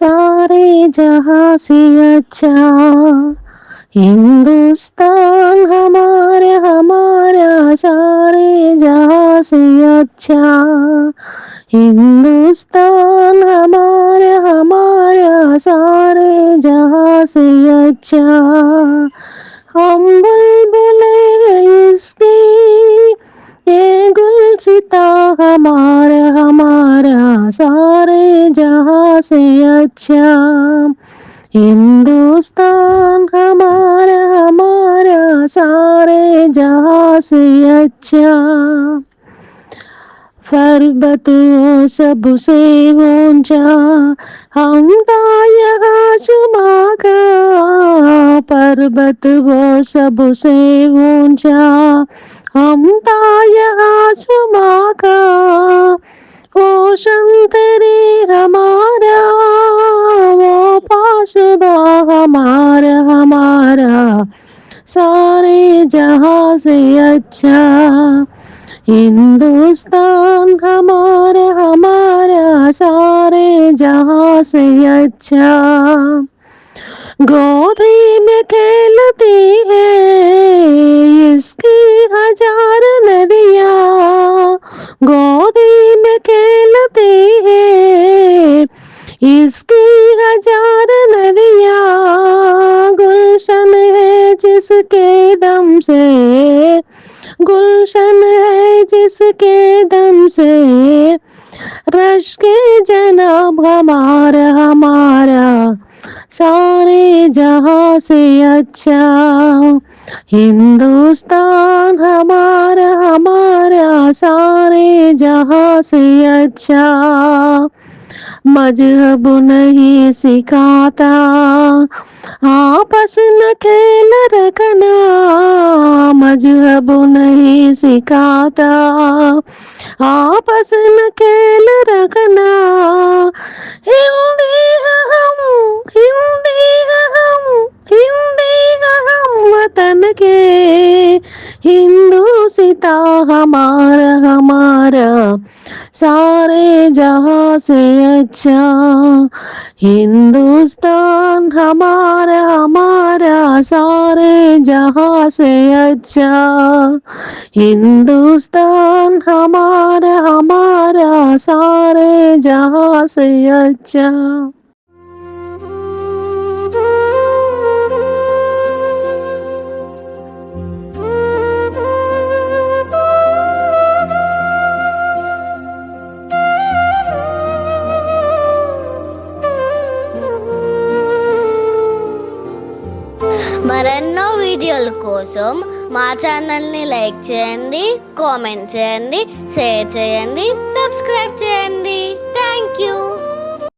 सारे जहां से अच्छा हिंदुस्तान हमारे हमारा सारे जहां से अच्छा हिंदुस्तान हमारे हमारा सारे जहां से अच्छा हम बुलबुलें इसकी ये गुलसिता हमारा हमारा सारे जहां से अच्छा हिंदुस्तान हमारा हमारा सारे जहां से अच्छा पर्वत वो सबसे ऊंचा हम यहाँ सुमा का पर्वत वो सबसे ऊंचा हम यहाँ सुमा का ओशन तेरे हमारा वो पासबा हमारा हमारा सारे जहां से अच्छा हिंदुस्तान हमारा हमारा सारे जहां से अच्छा गोदी में खेलती है इसकी हजार नदियाँ गोदी में खेलती है इसकी हजार नदियाँ गुलशन है जिसके दम से गुलशन है जिसके दम से रश के जनाब हमारा हमारा सारे जहां से अच्छा हिंदुस्तान हमारा हमारा सारे जहां से अच्छा मजहब नहीं सिखाता आपस न खेल रखना मजहब नहीं सिखाता आपस न खेल रखना हिंदी है हम हिंदी है हम हिंदी है हम वतन के हिंदू सिता हमारा हमारा सारे जहां से अच्छा हिंदुस्तान हमारा हमारा सारे जहां से अच्छा हिंदुस्तान हमारा हमारा सारे जहां से अच्छा మరెన్నో వీడియోల కోసం మా ఛానల్ని లైక్ చేయండి, కామెంట్ చేయండి, షేర్ చేయండి, సబ్స్క్రైబ్ చేయండి.